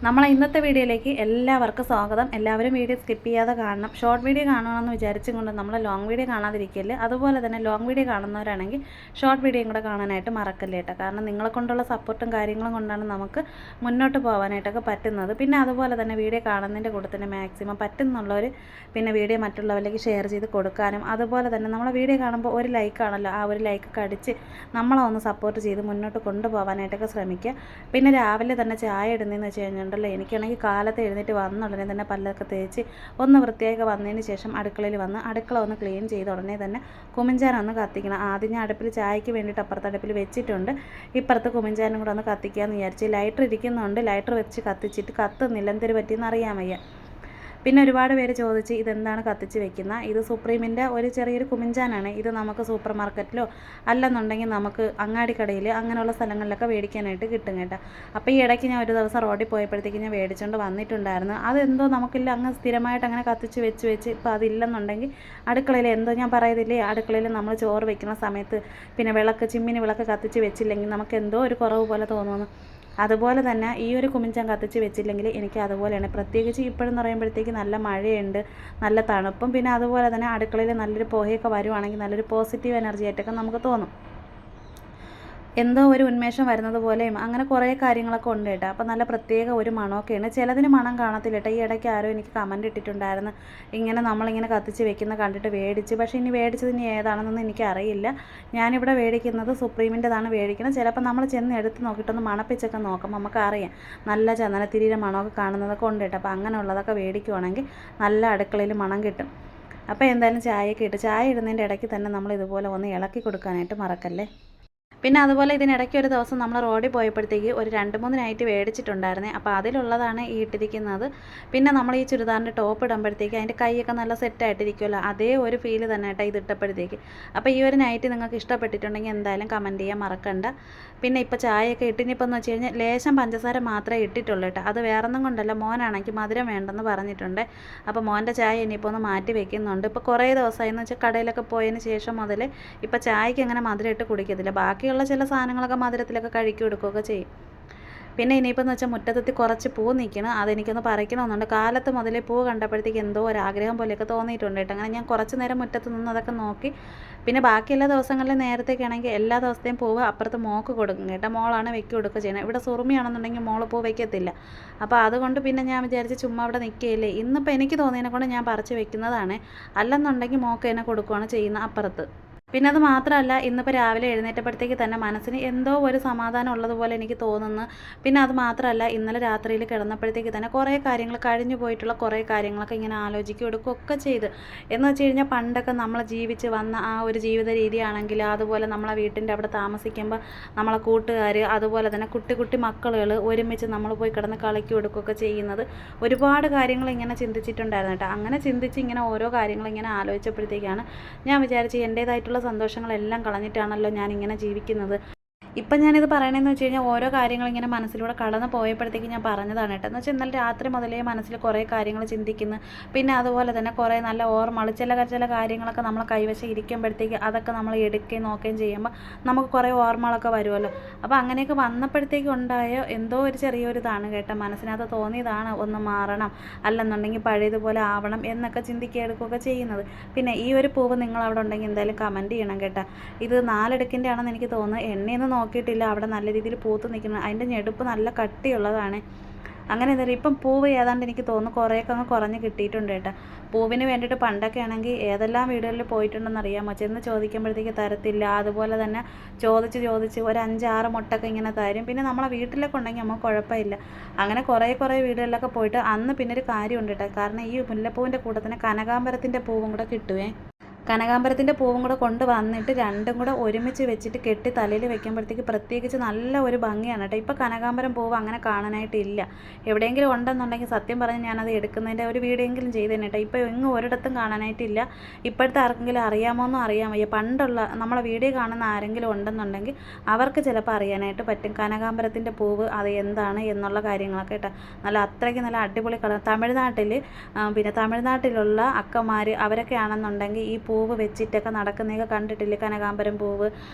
നമ്മളെ ഇന്നത്തെ വീഡിയോയിലേക്ക് എല്ലാവർക്കും സ്വാഗതം. എല്ലാവരും വീഡിയോ സ്കിപ്പ് ചെയ്യാതെ കാണണം. ഷോർട്ട് വീഡിയോ കാണണമെന്ന് വിചാരിച്ചും കൊണ്ട് നമ്മൾ ലോങ് വീഡിയോ കാണാതിരിക്കല്. അതുപോലെ തന്നെ ലോങ് വീഡിയോ കാണുന്നവരാണെങ്കിൽ ഷോർട്ട് വീഡിയോയും കൂടെ കാണാനായിട്ട് മറക്കല്ലേ കേട്ടോ. കാരണം നിങ്ങളെ കൊണ്ടുള്ള സപ്പോർട്ടും കാര്യങ്ങളും കൊണ്ടാണ് നമുക്ക് മുന്നോട്ട് പോകാനായിട്ടൊക്കെ പറ്റുന്നത്. പിന്നെ അതുപോലെ തന്നെ വീഡിയോ കാണുന്നതിൻ്റെ കൂടെ തന്നെ മാക്സിമം പറ്റുന്നുള്ളവർ പിന്നെ വീഡിയോ മറ്റുള്ളവരിലേക്ക് ഷെയർ ചെയ്ത് കൊടുക്കാനും, അതുപോലെ തന്നെ നമ്മളെ വീഡിയോ കാണുമ്പോൾ ഒരു ലൈക്കാണല്ലോ, ആ ഒരു ലൈക്കൊക്കെ അടിച്ച് നമ്മളെ ഒന്ന് സപ്പോർട്ട് ചെയ്ത് മുന്നോട്ട് കൊണ്ടുപോകാനായിട്ടൊക്കെ ശ്രമിക്കുക. പിന്നെ രാവിലെ തന്നെ ചായ ഇടുന്നതെന്ന് വെച്ച് കഴിഞ്ഞാൽ എനിക്കാണെങ്കിൽ കാലത്ത് എഴുന്നേറ്റ് വന്ന ഉടനെ തന്നെ പല്ലൊക്കെ തേച്ച് ഒന്ന് വൃത്തിയാക്കി വന്നതിന് ശേഷം അടുക്കളയിൽ വന്ന് അടുക്കള ഒന്ന് ക്ലീൻ ചെയ്ത ഉടനെ തന്നെ കുമിഞ്ചാനം ഒന്ന് കത്തിക്കണം. ആദ്യം ഞാൻ അടുപ്പിൽ ചായക്ക് വേണ്ടിയിട്ട് അപ്പുറത്ത് അടുപ്പിൽ വെച്ചിട്ടുണ്ട്. ഇപ്പുറത്ത് കുമിഞ്ചാനും കൂടെ ഒന്ന് കത്തിക്കാമെന്ന് വിചാരിച്ച് ലൈറ്റർ ഇരിക്കുന്നുണ്ട്. ലൈറ്റർ വെച്ച് കത്തിച്ചിട്ട് കത്തുന്നില്ല, എന്തൊരു പറ്റിയെന്ന് അറിയാൻ വയ്യ. പിന്നെ ഒരുപാട് പേര് ചോദിച്ച് ഇതെന്താണ് കത്തിച്ച് വെക്കുന്നത്. ഇത് സുപ്രീമിൻ്റെ ഒരു ചെറിയൊരു കുമിഞ്ചാനാണ്. ഇത് നമുക്ക് സൂപ്പർ മാർക്കറ്റിലോ അല്ലെന്നുണ്ടെങ്കിൽ നമുക്ക് അങ്ങാടിക്കടയിൽ അങ്ങനെയുള്ള സ്ഥലങ്ങളിലൊക്കെ മേടിക്കാനായിട്ട് കിട്ടും കേട്ടോ. അപ്പോൾ ഈ ഇടയ്ക്ക് ഞാൻ ഒരു ദിവസം റോഡിൽ പോയപ്പോഴത്തേക്ക് ഞാൻ മേടിച്ചുകൊണ്ട് വന്നിട്ടുണ്ടായിരുന്നു. അതെന്തോ നമുക്കില്ല, അങ്ങ് സ്ഥിരമായിട്ട് അങ്ങനെ കത്തിച്ച് വെച്ച് ഇപ്പോൾ അതില്ലെന്നുണ്ടെങ്കിൽ അടുക്കളയിൽ എന്തോ ഞാൻ പറയത്തില്ലേ, അടുക്കളയിൽ നമ്മൾ ചോറ് വെക്കുന്ന സമയത്ത് പിന്നെ ചിമ്മിനി വിളക്ക് കത്തിച്ച് വെച്ചില്ലെങ്കിൽ നമുക്ക് എന്തോ ഒരു കുറവ് പോലെ തോന്നുന്നു. അതുപോലെ തന്നെ ഈ ഒരു കുമിഞ്ചാൻ കത്തിച്ച് വെച്ചില്ലെങ്കിൽ എനിക്ക് അതുപോലെയാണ്. പ്രത്യേകിച്ച് ഇപ്പോഴെന്ന് പറയുമ്പോഴത്തേക്ക് നല്ല മഴയുണ്ട്, നല്ല തണുപ്പും, പിന്നെ അതുപോലെ തന്നെ അടുക്കളയിൽ നല്ലൊരു പുകയൊക്കെ വരുവാണെങ്കിൽ നല്ലൊരു പോസിറ്റീവ് എനർജി ആയിട്ടൊക്കെ നമുക്ക് തോന്നും. എന്തോ ഒരു ഉന്മേഷം വരുന്നത് പോലെയും അങ്ങനെ കുറേ കാര്യങ്ങളൊക്കെ ഉണ്ട് കേട്ടോ. അപ്പോൾ നല്ല പ്രത്യേക ഒരു മണമൊക്കെയാണ്. ചിലതിന് മണം കാണത്തില്ല കേട്ടോ. ഈ ഇടയ്ക്ക് ആരോ എനിക്ക് കമൻറ്റ് ഇട്ടിട്ടുണ്ടായിരുന്നു, ഇങ്ങനെ നമ്മളിങ്ങനെ കത്തിച്ച് വെക്കുന്ന കണ്ടിട്ട് മേടിച്ച്. പക്ഷേ ഇനി മേടിച്ചത് ഇനി ഏതാണെന്നൊന്നും എനിക്കറിയില്ല. ഞാനിവിടെ മേടിക്കുന്നത് സുപ്രീമിൻ്റെതാണ് മേടിക്കുന്നത്. ചിലപ്പോൾ നമ്മൾ ചെന്ന് എടുത്ത് നോക്കിയിട്ടൊന്ന് മണപ്പിച്ചൊക്കെ നോക്കാം, നമുക്കറിയാം നല്ല ചന്ദനത്തിരിയുടെ മണമൊക്കെ കാണുന്നതൊക്കെ ഉണ്ട് കേട്ടോ. അപ്പോൾ അങ്ങനെയുള്ളതൊക്കെ മേടിക്കുവാണെങ്കിൽ നല്ല അടുക്കളയിൽ മണം കിട്ടും. അപ്പോൾ എന്തായാലും ചായയൊക്കെ ഇട്ട് ചായ ഇടുന്നതിൻ്റെ ഇടയ്ക്ക് തന്നെ നമ്മൾ ഇതുപോലെ ഒന്ന് ഇളക്കി കൊടുക്കാനായിട്ട് മറക്കല്ലേ. പിന്നെ അതുപോലെ ഇതിനിടയ്ക്ക് ഒരു ദിവസം നമ്മൾ റോഡിൽ പോയപ്പോഴത്തേക്ക് ഒരു 2-3 നൈറ്റ് മേടിച്ചിട്ടുണ്ടായിരുന്നേ. അപ്പോൾ അതിലുള്ളതാണ് ഈ ഇട്ടിരിക്കുന്നത്. പിന്നെ നമ്മൾ ഈ ചുരിദാറിൻ്റെ ടോപ്പ് ഇടുമ്പോഴത്തേക്ക് അതിൻ്റെ കൈയൊക്കെ നല്ല സെറ്റായിട്ടിരിക്കുമല്ലോ, അതേ ഒരു ഫീല് തന്നെ കേട്ടോ ഇത് ഇട്ടപ്പോഴത്തേക്ക്. അപ്പോൾ ഈ ഒരു നൈറ്റ് നിങ്ങൾക്ക് ഇഷ്ടപ്പെട്ടിട്ടുണ്ടെങ്കിൽ എന്തായാലും കമൻറ്റ് ചെയ്യാൻ മറക്കണ്ട. പിന്നെ ഇപ്പോൾ ചായയൊക്കെ ഇട്ടിനിപ്പോൾ എന്ന് വെച്ച് കഴിഞ്ഞാൽ ലേശം പഞ്ചസാര മാത്രമേ ഇട്ടിട്ടുള്ളൂ കേട്ടോ. അത് വേറൊന്നും കൊണ്ടല്ല, മോനാണെങ്കിൽ മധുരം വേണ്ടെന്ന് പറഞ്ഞിട്ടുണ്ട്. അപ്പോൾ മോൻ്റെ ചായ ഇനിയിപ്പോൾ ഒന്ന് മാറ്റി വെക്കുന്നുണ്ട്. ഇപ്പോൾ കുറേ ദിവസമായി എന്ന് വെച്ചാൽ കടയിലൊക്കെ പോയതിന് ശേഷം മുതൽ ഇപ്പോൾ ചായക്ക് അങ്ങനെ മധുരം ഇട്ട് കുടിക്കത്തില്ല. ബാക്കിയുള്ള ചില സാധനങ്ങളൊക്കെ മധുരത്തിലൊക്കെ കഴുകി കൊടുക്കുകയൊക്കെ ചെയ്യും. പിന്നെ ഇനിയിപ്പോൾ എന്ന് വെച്ചാൽ മുറ്റത്തെത്തി കുറച്ച് പൂ നിൽക്കണം, അതെനിക്കൊന്ന് പറിക്കണമെന്നുണ്ട്. കാലത്ത് മുതലേ പൂ കണ്ടപ്പോഴത്തേക്ക് എന്തോ ഒരു ആഗ്രഹം പോലെയൊക്കെ തോന്നിയിട്ടുണ്ട് കേട്ടോ. അങ്ങനെ ഞാൻ കുറച്ച് നേരം മുറ്റത്ത് നിന്ന് അതൊക്കെ നോക്കി. പിന്നെ ബാക്കി എല്ലാ ദിവസങ്ങളിലും നേരത്തേക്കാണെങ്കിൽ എല്ലാ ദിവസത്തെയും പൂവ് അപ്പുറത്ത് മോൾക്ക് കൊടുക്കും കേട്ടോ. മോളാണ് വെക്കി കൊടുക്കുക ചെയ്യണം. ഇവിടെ സുറുമിയാണെന്നുണ്ടെങ്കിൽ മോൾ പൂ വയ്ക്കത്തില്ല. അപ്പോൾ അതുകൊണ്ട് പിന്നെ ഞാൻ വിചാരിച്ച് ചുമ്മാ അവിടെ നിൽക്കുകയില്ലേ, ഇന്നിപ്പോൾ എനിക്ക് തോന്നിയതിനെ കൊണ്ട് ഞാൻ പറിച്ച് വെക്കുന്നതാണ്. അല്ലെന്നുണ്ടെങ്കിൽ മോൾക്ക് എന്നെ കൊടുക്കുകയാണ് ചെയ്യുന്നത് അപ്പുറത്ത്. പിന്നെ അത് മാത്രമല്ല, ഇന്നിപ്പോൾ രാവിലെ എഴുന്നേറ്റപ്പോഴത്തേക്ക് തന്നെ മനസ്സിന് എന്തോ ഒരു സമാധാനം ഉള്ളതുപോലെ എനിക്ക് തോന്നുന്നു. പിന്നെ അത് മാത്രമല്ല, ഇന്നലെ രാത്രിയിൽ കിടന്നപ്പോഴത്തേക്ക് തന്നെ കുറേ കാര്യങ്ങൾ കഴിഞ്ഞു പോയിട്ടുള്ള കുറേ കാര്യങ്ങളൊക്കെ ഇങ്ങനെ ആലോചിക്കുക എടുക്കുകയൊക്കെ ചെയ്ത്. എന്ന് വെച്ച് കഴിഞ്ഞാൽ പണ്ടൊക്കെ നമ്മൾ ജീവിച്ച് വന്ന ആ ഒരു ജീവിത രീതിയാണെങ്കിൽ, അതുപോലെ നമ്മളെ വീട്ടിൻ്റെ അവിടെ താമസിക്കുമ്പോൾ നമ്മളെ കൂട്ടുകാർ, അതുപോലെ തന്നെ കുട്ടി കുട്ടി മക്കളുകൾ ഒരുമിച്ച് നമ്മൾ പോയി കിടന്ന് കളിക്കുക എടുക്കുകയൊക്കെ ചെയ്യുന്നത്, ഒരുപാട് കാര്യങ്ങൾ ഇങ്ങനെ ചിന്തിച്ചിട്ടുണ്ടായിരുന്നു കേട്ടോ. അങ്ങനെ ചിന്തിച്ച് ഇങ്ങനെ ഓരോ കാര്യങ്ങൾ ഇങ്ങനെ ആലോചിച്ചപ്പോഴത്തേക്കാണ് ഞാൻ വിചാരിച്ച് എൻ്റേതായിട്ടുള്ള സന്തോഷങ്ങളെല്ലാം കളഞ്ഞിട്ടാണല്ലോ ഞാനിങ്ങനെ ജീവിക്കുന്നത്. ഇപ്പം ഞാനിത് പറയണമെന്ന് വെച്ച് കഴിഞ്ഞാൽ ഓരോ കാര്യങ്ങൾ ഇങ്ങനെ മനസ്സിലൂടെ കടന്ന് പോയപ്പോഴത്തേക്ക് ഞാൻ പറഞ്ഞതാണ് കേട്ടോ. എന്ന് വെച്ചാൽ ഇന്നലെ രാത്രി മുതലേ മനസ്സിൽ കുറേ കാര്യങ്ങൾ ചിന്തിക്കുന്നു. പിന്നെ അതുപോലെ തന്നെ കുറേ നല്ല ഓർമ്മകൾ, ചില കാര്യങ്ങളൊക്കെ നമ്മൾ കൈവശം ഇരിക്കുമ്പോഴത്തേക്ക് അതൊക്കെ നമ്മൾ എടുക്കുകയും നോക്കുകയും ചെയ്യുമ്പോൾ നമുക്ക് കുറേ ഓർമ്മകളൊക്കെ വരുമല്ലോ. അപ്പോൾ അങ്ങനെയൊക്കെ വന്നപ്പോഴത്തേക്ക് ഉണ്ടായ എന്തോ ഒരു ചെറിയൊരു ഇതാണ് കേട്ടോ. മനസ്സിനകത്ത് തോന്നിയതാണ് ഒന്ന് മാറണം, അല്ലെന്നുണ്ടെങ്കിൽ പഴയതുപോലെ ആവണം എന്നൊക്കെ ചിന്തിക്കുക എടുക്കുകയൊക്കെ ചെയ്യുന്നത്. പിന്നെ ഈ ഒരു പൂവ് നിങ്ങളവിടെ ഉണ്ടെങ്കിൽ എന്തായാലും കമൻറ്റ് ചെയ്യണം കേട്ടോ. ഇത് 4 അടുക്കിൻ്റെ ആണെന്ന് എനിക്ക് തോന്നുന്നത്. എണ്ണയൊന്നും നോക്കിയിട്ടില്ല, അവിടെ നല്ല രീതിയിൽ പൂത്ത് നിൽക്കുന്നത്. അതിൻ്റെ ഞെടുപ്പ് നല്ല കട്ടിയുള്ളതാണ്. അങ്ങനെ എന്തായാലും ഇപ്പം പൂവ് ഏതാണ്ട് എനിക്ക് തോന്നുന്നു കുറേയൊക്കെ അങ്ങ് കുറഞ്ഞ് കിട്ടിയിട്ടുണ്ട് കേട്ടോ. പൂവിന് വേണ്ടിയിട്ട് പണ്ടൊക്കെ ആണെങ്കിൽ ഏതെല്ലാം വീടുകളിൽ പോയിട്ടുണ്ടെന്ന് അറിയാമോ, ചെന്ന് ചോദിക്കുമ്പോഴത്തേക്ക് തരത്തില്ല. അതുപോലെ തന്നെ ചോദിച്ച് ഒരു 5-6 മുട്ടൊക്കെ ഇങ്ങനെ തരും. പിന്നെ നമ്മളെ വീട്ടിലൊക്കെ ഉണ്ടെങ്കിൽ നമുക്ക് കുഴപ്പമില്ല. അങ്ങനെ കുറേ വീടുകളിലൊക്കെ പോയിട്ട് അന്ന് പിന്നെ ഒരു കാര്യമുണ്ട് കേട്ടോ. കാരണം ഈ മുല്ലപ്പൂവിൻ്റെ കൂട്ടത്തിന് കനകാംബരത്തിൻ്റെ പൂവും കൂടെ കിട്ടുവേ. കനകാംബരത്തിൻ്റെ പൂവും കൂടെ കൊണ്ട് വന്നിട്ട് രണ്ടും കൂടെ ഒരുമിച്ച് വെച്ചിട്ട് കെട്ടി തലയിൽ വെക്കുമ്പോഴത്തേക്ക് പ്രത്യേകിച്ച് നല്ല ഒരു ഭംഗിയാണ് കേട്ടോ. ഇപ്പോൾ കനകാംബരം പൂവ് അങ്ങനെ കാണാനായിട്ടില്ല. എവിടെയെങ്കിലും ഉണ്ടെന്നുണ്ടെങ്കിൽ സത്യം പറഞ്ഞ് ഞാനത് എടുക്കുന്നതിൻ്റെ ഒരു വീഡിയോയെങ്കിലും ചെയ്തേനെ കേട്ടോ. ഇപ്പോൾ എങ്ങും ഒരിടത്തും കാണാനായിട്ടില്ല. ഇപ്പോഴത്തെ ആർക്കെങ്കിലും അറിയാമോന്നും അറിയാൻ വയ്യ. പണ്ടുള്ള നമ്മളെ വീഡിയോ കാണുന്ന ആരെങ്കിലും ഉണ്ടെന്നുണ്ടെങ്കിൽ അവർക്ക് ചിലപ്പോൾ അറിയാനായിട്ട് പറ്റും കനകാംബരത്തിൻ്റെ പൂവ് അത് എന്താണ് എന്നുള്ള കാര്യങ്ങളൊക്കെ കേട്ടോ. അത്രയ്ക്ക് നല്ല അടിപൊളി കളർ. പിന്നെ തമിഴ്നാട്ടിലുള്ള അക്കമാർ അവരൊക്കെ ആണെന്നുണ്ടെങ്കിൽ ഈ പൂ പൂവ് വെച്ചിട്ടൊക്കെ നടക്കുന്നതൊക്കെ കണ്ടിട്ടില്ലേ, കനകാമ്പരം പൂവ്.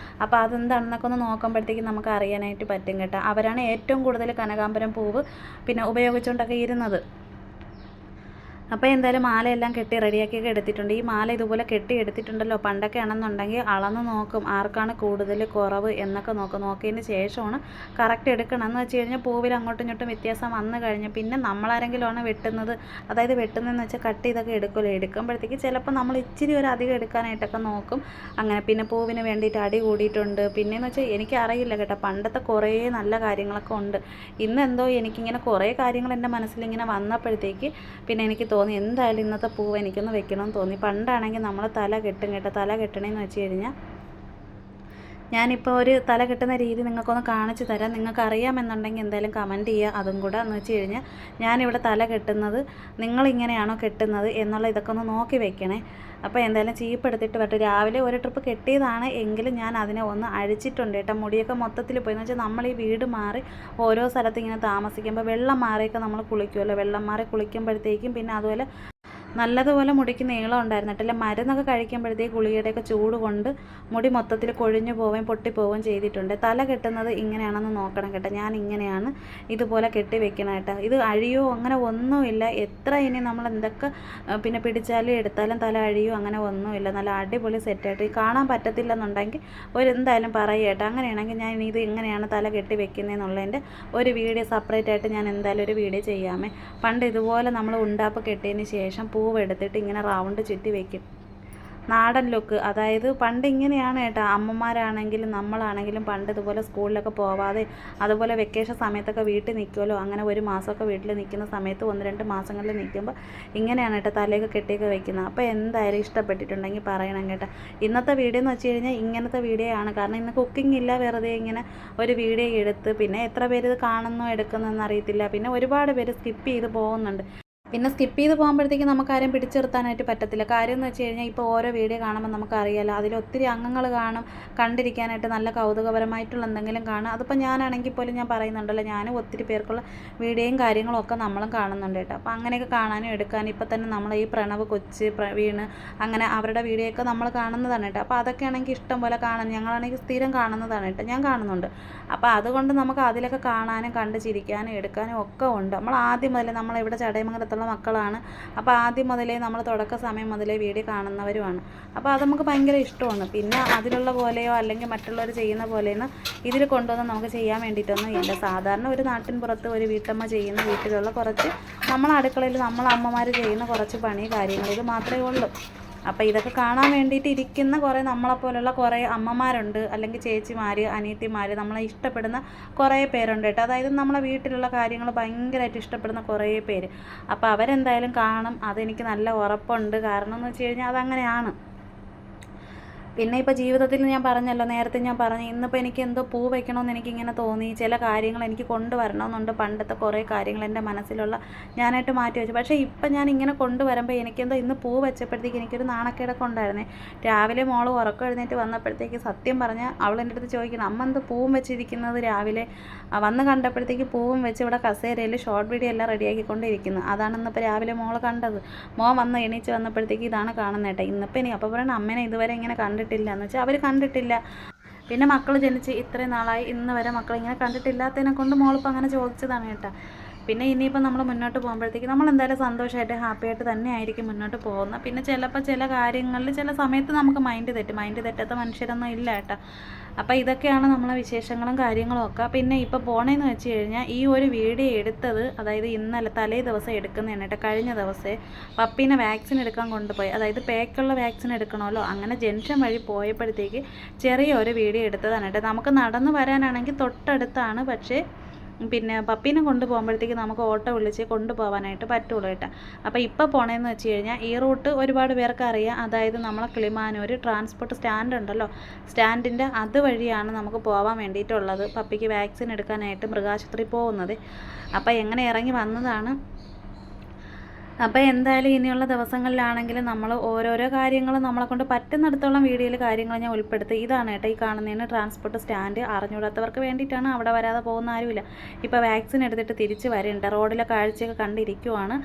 അപ്പോൾ അതെന്താണെന്നൊക്കെ ഒന്ന് നോക്കുമ്പോഴത്തേക്കും നമുക്ക് അറിയാനായിട്ട് പറ്റും കേട്ടോ. അവരാണ് ഏറ്റവും കൂടുതൽ കനകാമ്പരം പൂവ് പിന്നെ ഉപയോഗിച്ചുകൊണ്ടൊക്കെ ഇരുന്നത്. അപ്പോൾ എന്തായാലും മാലയെല്ലാം കെട്ടി റെഡിയാക്കിയൊക്കെ എടുത്തിട്ടുണ്ട്. ഈ മാല ഇതുപോലെ കെട്ടി എടുത്തിട്ടുണ്ടല്ലോ, പണ്ടൊക്കെ ആണെന്നുണ്ടെങ്കിൽ അളന്ന് നോക്കും ആർക്കാണ് കൂടുതൽ കുറവ് എന്നൊക്കെ നോക്കിയതിന് ശേഷമാണ് കറക്റ്റ് എടുക്കണം. എന്ന് വെച്ച് കഴിഞ്ഞാൽ പൂവിൽ അങ്ങോട്ടും ഇങ്ങോട്ടും വ്യത്യാസം വന്നു കഴിഞ്ഞ് പിന്നെ നമ്മളാരെങ്കിലുമാണ് വെട്ടുന്നത്, അതായത് വെട്ടുന്നതെന്ന് വെച്ചാൽ കട്ട് ചെയ്തൊക്കെ എടുക്കുമല്ലോ, എടുക്കുമ്പോഴത്തേക്ക് ചിലപ്പോൾ നമ്മൾ ഇച്ചിരി ഒരു അധികം എടുക്കാനായിട്ടൊക്കെ നോക്കും. അങ്ങനെ പിന്നെ പൂവിന് വേണ്ടിയിട്ട് അടി കൂടിയിട്ടുണ്ട്. പിന്നെയെന്ന് വെച്ചാൽ എനിക്കറിയില്ല കേട്ടോ, പണ്ടത്തെ കുറേ നല്ല കാര്യങ്ങളൊക്കെ ഉണ്ട്. ഇന്നെന്തോ എനിക്കിങ്ങനെ കുറേ കാര്യങ്ങൾ എൻ്റെ മനസ്സിലിങ്ങനെ വന്നപ്പോഴത്തേക്ക് പിന്നെ എനിക്ക് തോന്നി എന്തായാലും ഇന്നത്തെ പൂവ് എനിക്കൊന്ന് വെക്കണമെന്ന് തോന്നി. പണ്ടാണെങ്കിൽ നമ്മൾ തല കെട്ടും കേട്ടോ. തല കെട്ടണേന്ന് വെച്ച് കഴിഞ്ഞാൽ ഞാനിപ്പോൾ ഒരു തല കെട്ടുന്ന രീതി നിങ്ങൾക്കൊന്ന് കാണിച്ചു തരാം. നിങ്ങൾക്ക് അറിയാമെന്നുണ്ടെങ്കിൽ എന്തായാലും കമൻറ്റ് ചെയ്യുക. അതും കൂടെ എന്ന് വെച്ച് കഴിഞ്ഞാൽ ഞാനിവിടെ തല കെട്ടുന്നത് നിങ്ങളിങ്ങനെയാണോ കെട്ടുന്നത് എന്നുള്ള ഇതൊക്കെ ഒന്ന് നോക്കി വെക്കണേ. അപ്പോൾ എന്തായാലും ചീപ്പെടുത്തിട്ട് പറ്റും. രാവിലെ ഒരു ട്രിപ്പ് കെട്ടിയതാണ് എങ്കിലും ഞാൻ അതിനെ ഒന്ന് അഴിച്ചിട്ടുണ്ട് കേട്ടോ. മുടിയൊക്കെ മൊത്തത്തിൽ പോയി എന്ന് വെച്ചാൽ നമ്മൾ ഈ വീട് മാറി ഓരോ സ്ഥലത്ത് ഇങ്ങനെ താമസിക്കുമ്പോൾ വെള്ളം മാറിയൊക്കെ നമ്മൾ കുളിക്കുമല്ലോ, വെള്ളം മാറി കുളിക്കുമ്പോഴത്തേക്കും പിന്നെ അതുപോലെ നല്ലതുപോലെ മുടിക്ക് നീളം ഉണ്ടായിരുന്നിട്ടില്ല. മരുന്നൊക്കെ കഴിക്കുമ്പോഴത്തേക്ക് ഗുളികയുടെയൊക്കെ ചൂട് കൊണ്ട് മുടി മൊത്തത്തിൽ കൊഴിഞ്ഞു പോവുകയും പൊട്ടിപ്പോവുകയും ചെയ്തിട്ടുണ്ട്. തല കെട്ടുന്നത് ഇങ്ങനെയാണെന്ന് നോക്കണം കേട്ടോ. ഞാൻ ഇങ്ങനെയാണ് ഇതുപോലെ കെട്ടി വെക്കണം കേട്ടോ. ഇത് അഴിയോ അങ്ങനെ ഒന്നുമില്ല. എത്ര ഇനി നമ്മൾ എന്തൊക്കെ പിന്നെ പിടിച്ചാലും എടുത്താലും തല അഴിയോ അങ്ങനെ ഒന്നുമില്ല. നല്ല അടിപൊളി സെറ്റായിട്ട് കാണാൻ പറ്റത്തില്ലെന്നുണ്ടെങ്കിൽ എന്തായാലും പറയുക കേട്ടോ. അങ്ങനെയാണെങ്കിൽ ഞാൻ ഇത് എങ്ങനെയാണ് തല കെട്ടി വെക്കുന്നതെന്നുള്ളതിൻ്റെ ഒരു വീഡിയോ സെപ്പറേറ്റ് ആയിട്ട് ഞാൻ എന്തായാലും ഒരു വീഡിയോ ചെയ്യാമേ. പണ്ട് ഇതുപോലെ നമ്മൾ ഉണ്ടാപ്പ് കെട്ടിയതിന് ശേഷം പൂവ് എടുത്തിട്ട് ഇങ്ങനെ റൗണ്ട് ചുറ്റി വെക്കും. നാടൻ ലുക്ക്, അതായത് പണ്ട് ഇങ്ങനെയാണ് കേട്ടോ. അമ്മമാരാണെങ്കിലും നമ്മളാണെങ്കിലും പണ്ട് ഇതുപോലെ സ്കൂളിലൊക്കെ പോവാതെ അതുപോലെ വെക്കേഷൻ സമയത്തൊക്കെ വീട്ടിൽ നിൽക്കുമല്ലോ, അങ്ങനെ ഒരു മാസമൊക്കെ വീട്ടിൽ നിൽക്കുന്ന സമയത്ത് 1-2 മാസങ്ങളിൽ നിൽക്കുമ്പോൾ ഇങ്ങനെയാണ് കേട്ടോ തലയൊക്കെ കെട്ടിയൊക്കെ വെക്കുന്നത്. അപ്പോൾ എന്തായാലും ഇഷ്ടപ്പെട്ടിട്ടുണ്ടെങ്കിൽ പറയണം കേട്ടോ. ഇന്നത്തെ വീഡിയോ എന്ന് വെച്ച് കഴിഞ്ഞാൽ ഇങ്ങനത്തെ വീഡിയോ ആണ്. കാരണം ഇന്ന് കുക്കിംഗ് ഇല്ല, വെറുതെ ഇങ്ങനെ ഒരു വീഡിയോ എടുത്ത് പിന്നെ എത്ര പേര് ഇത് കാണുന്നോ എടുക്കുന്നതെന്ന് അറിയത്തില്ല. പിന്നെ ഒരുപാട് പേര് സ്കിപ്പ് ചെയ്ത് പോകുന്നുണ്ട്. പിന്നെ സ്കിപ്പ് ചെയ്ത് പോകുമ്പോഴത്തേക്ക് നമുക്കാരും പിടിച്ചു നിർത്താനായിട്ട് പറ്റത്തില്ല. കാര്യം എന്ന് വെച്ച് കഴിഞ്ഞാൽ ഇപ്പോൾ ഓരോ വീഡിയോ കാണുമ്പോൾ നമുക്കറിയാലോ, അതിലൊത്തിരി അംഗങ്ങൾ കാണും, കണ്ടിരിക്കാനായിട്ട് നല്ല കൗതുകപരമായിട്ടുള്ള എന്തെങ്കിലും കാണും. അതിപ്പോൾ ഞാനാണെങ്കിൽ പോലും ഞാൻ പറയുന്നുണ്ടല്ലോ, ഞാനും ഒത്തിരി പേർക്കുള്ള വീഡിയോയും കാര്യങ്ങളും ഒക്കെ നമ്മളും കാണുന്നുണ്ട് കേട്ടോ. അപ്പോൾ അങ്ങനെയൊക്കെ കാണാനും എടുക്കാനും ഇപ്പോൾ തന്നെ നമ്മൾ ഈ പ്രണവ് കൊച്ച് പ്രവീണ് അങ്ങനെ അവരുടെ വീഡിയോ ഒക്കെ നമ്മൾ കാണുന്നതാണ് കേട്ടോ. അപ്പോൾ അതൊക്കെ ആണെങ്കിൽ ഇഷ്ടം പോലെ കാണാൻ ഞങ്ങളാണെങ്കിൽ സ്ഥിരം കാണുന്നതാണ് കേട്ടോ, ഞാൻ കാണുന്നുണ്ട്. അപ്പോൾ അതുകൊണ്ട് നമുക്ക് അതിലൊക്കെ കാണാനും കണ്ട് ചിരിക്കാനും എടുക്കാനും ഒക്കെ ഉണ്ട്. നമ്മൾ ആദ്യം മുതലേ നമ്മളിവിടെ ചടയമംഗലത്തുള്ള മക്കളാണ്. അപ്പോൾ ആദ്യം മുതലേ നമ്മൾ തുടക്ക സമയം മുതലേ വീഡിയോ കാണുന്നവരുമാണ്. അപ്പോൾ അത് നമുക്ക് ഭയങ്കര ഇഷ്ടമാണ്. പിന്നെ അതിലുള്ള പോലെയോ അല്ലെങ്കിൽ മറ്റുള്ളവർ ചെയ്യുന്ന പോലെയൊന്നും ഇതിൽ കൊണ്ടുവന്ന് നമുക്ക് ചെയ്യാൻ വേണ്ടിയിട്ടൊന്നും ഇല്ല. സാധാരണ ഒരു നാട്ടിൻ പുറത്ത് ഒരു വീട്ടമ്മ ചെയ്യുന്ന വീട്ടിലുള്ള കുറച്ച് നമ്മൾ അടുക്കളയിൽ നമ്മൾ അമ്മമാർ ചെയ്യുന്ന കുറച്ച് പണി കാര്യങ്ങൾ ഇത് മാത്രമേ ഉള്ളൂ. അപ്പോൾ ഇതൊക്കെ കാണാൻ വേണ്ടിയിട്ട് ഇരിക്കുന്ന കുറേ നമ്മളെപ്പോലുള്ള കുറേ അമ്മമാരുണ്ട്, അല്ലെങ്കിൽ ചേച്ചിമാർ, അനിയത്തിമാർ, നമ്മളെ ഇഷ്ടപ്പെടുന്ന കുറേ പേരുണ്ട് കേട്ടോ. അതായത് നമ്മളെ വീട്ടിലുള്ള കാര്യങ്ങൾ ഭയങ്കരമായിട്ട് ഇഷ്ടപ്പെടുന്ന കുറേ പേര്. അപ്പോൾ അവരെന്തായാലും കാണും, അതെനിക്ക് നല്ല ഉറപ്പുണ്ട്. കാരണം എന്ന് വെച്ച് കഴിഞ്ഞാൽ അതങ്ങനെയാണ്. പിന്നെ ഇപ്പോൾ ജീവിതത്തിൽ ഞാൻ പറഞ്ഞല്ലോ, നേരത്തെ ഞാൻ പറഞ്ഞു ഇന്നിപ്പോൾ എനിക്ക് എന്തോ പൂ വയ്ക്കണമെന്ന് എനിക്കിങ്ങനെ തോന്നി. ചില കാര്യങ്ങൾ എനിക്ക് കൊണ്ടുവരണമെന്നുണ്ട്. പണ്ടത്തെ കുറേ കാര്യങ്ങൾ എൻ്റെ മനസ്സിലുള്ള ഞാനായിട്ട് മാറ്റി വെച്ചു. പക്ഷേ ഇപ്പം ഞാൻ ഇങ്ങനെ കൊണ്ടുവരുമ്പോൾ എനിക്കെന്തോ ഇന്ന് പൂ വെച്ചപ്പോഴത്തേക്ക് എനിക്കൊരു നാണക്കേടൊക്കെ ഉണ്ടായിരുന്നേ. രാവിലെ മോൾ ഉറക്കം എഴുന്നേറ്റ് വന്നപ്പോഴത്തേക്ക് സത്യം പറഞ്ഞാൽ അവൾ എൻ്റെ അടുത്ത് ചോദിക്കണം, അമ്മ എന്ത് പൂവും വെച്ചിരിക്കുന്നത് രാവിലെ? വന്ന് കണ്ടപ്പോഴത്തേക്ക് പൂവും വെച്ച് ഇവിടെ കസേരയിൽ ഷോർട്ട് വീഡിയോ എല്ലാം റെഡിയാക്കിക്കൊണ്ടിരിക്കുന്നു. അതാണ് ഇന്നിപ്പോൾ രാവിലെ മോൾ കണ്ടത്. മോൻ വന്ന് എണീച്ച് വന്നപ്പോഴത്തേക്ക് ഇതാണ് കാണുന്നത് കേട്ടോ. ഇന്നിപ്പോൾ എനിക്ക് അപ്പോൾ പറയണം അമ്മേനെ ഇതുവരെ ഇങ്ങനെ കണ്ടിട്ടില്ല എന്ന് വെച്ചാൽ അവർ കണ്ടിട്ടില്ല. പിന്നെ മക്കൾ ജനിച്ച് ഇത്രയും നാളായി ഇന്ന് വരെ മക്കളിങ്ങനെ കണ്ടിട്ടില്ലാത്തതിനെ കൊണ്ട് മോളിപ്പോൾ അങ്ങനെ ചോദിച്ചതാണ് കേട്ടോ. പിന്നെ ഇനിയിപ്പോൾ നമ്മൾ മുന്നോട്ട് പോകുമ്പോഴത്തേക്ക് നമ്മൾ എന്തായാലും സന്തോഷമായിട്ട് ഹാപ്പിയായിട്ട് തന്നെ ആയിരിക്കും മുന്നോട്ട് പോകുന്നത്. പിന്നെ ചിലപ്പോൾ ചില കാര്യങ്ങളിൽ ചില സമയത്ത് നമുക്ക് മൈൻഡ് തെറ്റാത്ത മനുഷ്യരൊന്നും ഇല്ല കേട്ടോ. അപ്പോൾ ഇതൊക്കെയാണ് നമ്മളെ വിശേഷങ്ങളും കാര്യങ്ങളും ഒക്കെ. പിന്നെ ഇപ്പോൾ പോണേന്ന് വെച്ച് കഴിഞ്ഞാൽ ഈ ഒരു വീഡിയോ എടുത്തത് അതായത് ഇന്നലെ തലേ ദിവസം എടുക്കുന്നതാണ് കേട്ടോ. കഴിഞ്ഞ ദിവസം പപ്പീനെ വാക്സിൻ എടുക്കാൻ കൊണ്ടുപോയി, അതായത് പേക്കുള്ള വാക്സിൻ എടുക്കണമല്ലോ, അങ്ങനെ ജംഗ്ഷൻ വഴി പോയപ്പോഴത്തേക്ക് ചെറിയൊരു വീഡിയോ എടുത്തതാണ് കേട്ടോ. നമുക്ക് നടന്നു വരാനാണെങ്കിൽ തൊട്ടടുത്താണ്, പക്ഷേ പിന്നെ പപ്പീനെ കൊണ്ടുപോകുമ്പോഴത്തേക്ക് നമുക്ക് ഓട്ടോ വിളിച്ച് കൊണ്ടുപോകാനായിട്ട് പറ്റുള്ളൂ കേട്ടോ. അപ്പോൾ ഇപ്പോൾ പോണേന്ന് വെച്ച് കഴിഞ്ഞാൽ ഈ റൂട്ട് ഒരുപാട് പേർക്ക് അറിയാം. അതായത് നമ്മളെ കിളിമാനൂർ ട്രാൻസ്പോർട്ട് സ്റ്റാൻഡ് ഉണ്ടല്ലോ, സ്റ്റാൻഡിൻ്റെ അതുവഴിയാണ് നമുക്ക് പോകാൻ വേണ്ടിയിട്ടുള്ളത്, പപ്പിക്ക് വാക്സിൻ എടുക്കാനായിട്ട് മൃഗാശുപത്രി പോകുന്നത്. അപ്പോൾ എങ്ങനെ ഇറങ്ങി വന്നതാണ്. അപ്പോൾ എന്തായാലും ഇനിയുള്ള ദിവസങ്ങളിലാണെങ്കിലും നമ്മൾ ഓരോരോ കാര്യങ്ങൾ നമ്മളെ കൊണ്ട് പറ്റുന്നിടത്തോളം വീഡിയോയിൽ കാര്യങ്ങൾ ഞാൻ ഉൾപ്പെടുത്തി. ഇതാണ് കേട്ടോ ഈ കാണുന്നതിന് ട്രാൻസ്പോർട്ട് സ്റ്റാൻഡ്. അറിഞ്ഞൂടാത്തവർക്ക് വേണ്ടിയിട്ടാണ്, അവിടെ വരാതെ പോകുന്ന ആരുമില്ല. ഇപ്പോൾ വാക്സിൻ എടുത്തിട്ട് തിരിച്ച് വരുന്നുണ്ട്, റോഡിലെ കാഴ്ചയൊക്കെ കണ്ടിരിക്കുവാണ്.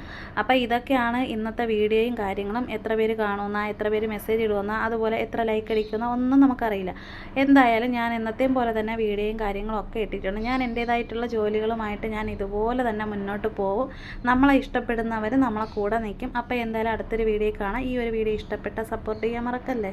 അപ്പോൾ ഇതൊക്കെയാണ് ഇന്നത്തെ വീഡിയോയും കാര്യങ്ങളും. എത്ര പേര് കാണുമെന്ന, എത്ര പേര് മെസ്സേജ് ഇടുമെന്ന, അതുപോലെ എത്ര ലൈക്ക് അടിക്കുന്ന ഒന്നും നമുക്കറിയില്ല. എന്തായാലും ഞാൻ എന്നത്തെയും പോലെ തന്നെ വീഡിയോയും കാര്യങ്ങളും ഒക്കെ ഇട്ടിട്ടുണ്ട്. ഞാൻ എൻ്റേതായിട്ടുള്ള ജോലികളുമായിട്ട് ഞാൻ ഇതുപോലെ തന്നെ മുന്നോട്ട് പോകും. നമ്മളെ ഇഷ്ടപ്പെടുന്നവർ നമ്മളെ കൂടെ നിൽക്കും. അപ്പോൾ എന്തായാലും അടുത്തൊരു വീഡിയോ കാണാം. ഈ ഒരു വീഡിയോ ഇഷ്ടപ്പെട്ട സപ്പോർട്ട് ചെയ്യാൻ മറക്കല്ലേ.